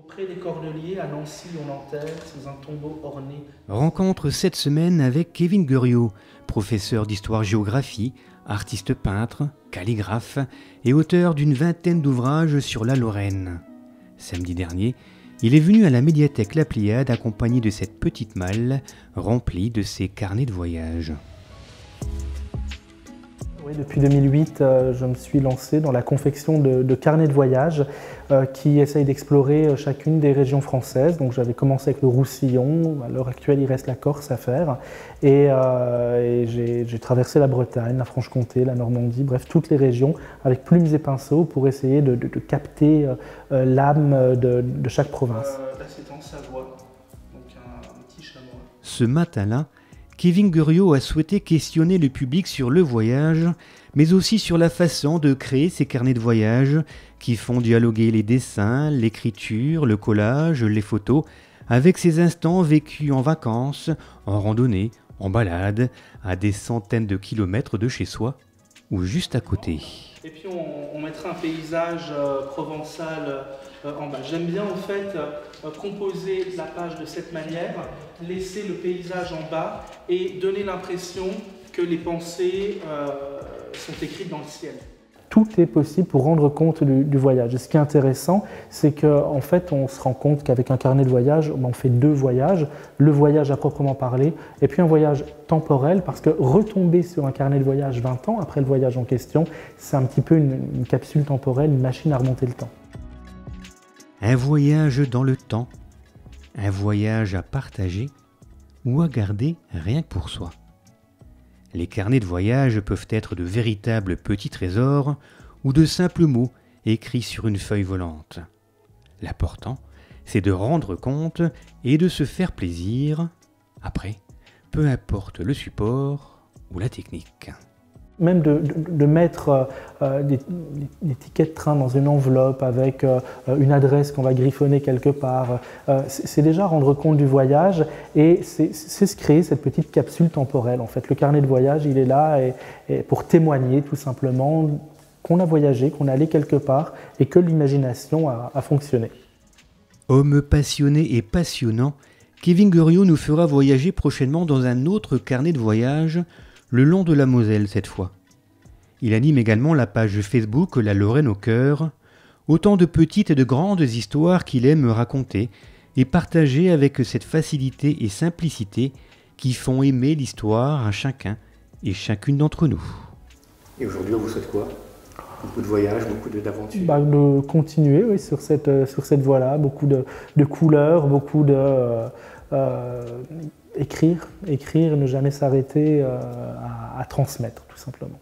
Auprès des Cordeliers, à Nancy, on enterre sous un tombeau orné. Rencontre cette semaine avec Kevin Guriot, professeur d'histoire-géographie, artiste peintre, calligraphe et auteur d'une vingtaine d'ouvrages sur la Lorraine. Samedi dernier, il est venu à la médiathèque La Pléiade accompagné de cette petite malle remplie de ses carnets de voyage. Oui, depuis 2008, je me suis lancé dans la confection de carnets de voyage qui essayent d'explorer chacune des régions françaises. Donc j'avais commencé avec le Roussillon, à l'heure actuelle il reste la Corse à faire. Et j'ai traversé la Bretagne, la Franche-Comté, la Normandie, bref toutes les régions avec plumes et pinceaux pour essayer de capter l'âme de chaque province. Là c'est en Savoie, donc un petit chamois. Ce matin-là, Kevin Guriot a souhaité questionner le public sur le voyage, mais aussi sur la façon de créer ces carnets de voyage qui font dialoguer les dessins, l'écriture, le collage, les photos, avec ces instants vécus en vacances, en randonnée, en balade, à des centaines de kilomètres de chez soi ou juste à côté. Et puis on mettra un paysage provençal en bas. J'aime bien en fait composer la page de cette manière, laisser le paysage en bas et donner l'impression que les pensées sont écrites dans le ciel. Tout est possible pour rendre compte du voyage. Et ce qui est intéressant, c'est qu'en fait, on se rend compte qu'avec un carnet de voyage, on fait deux voyages. Le voyage à proprement parler, et puis un voyage temporel, parce que retomber sur un carnet de voyage 20 ans après le voyage en question, c'est un petit peu une capsule temporelle, une machine à remonter le temps. Un voyage dans le temps, un voyage à partager ou à garder rien que pour soi. Les carnets de voyage peuvent être de véritables petits trésors ou de simples mots écrits sur une feuille volante. L'important, c'est de rendre compte et de se faire plaisir. Après, peu importe le support ou la technique. Même de mettre des tickets de train dans une enveloppe avec une adresse qu'on va griffonner quelque part, c'est déjà rendre compte du voyage et c'est se créer cette petite capsule temporelle. En fait, le carnet de voyage, il est là et pour témoigner tout simplement qu'on a voyagé, qu'on est allé quelque part et que l'imagination a fonctionné. Homme passionné et passionnant, Kevin Guriot nous fera voyager prochainement dans un autre carnet de voyage, le long de la Moselle cette fois. Il anime également la page Facebook La Lorraine au cœur, autant de petites et de grandes histoires qu'il aime raconter et partager avec cette facilité et simplicité qui font aimer l'histoire à chacun et chacune d'entre nous. Et aujourd'hui, on vous souhaite quoi? Beaucoup de voyages, beaucoup d'aventures? De continuer oui, sur cette voie-là, beaucoup de couleurs, beaucoup de... écrire, ne jamais s'arrêter à transmettre, tout simplement.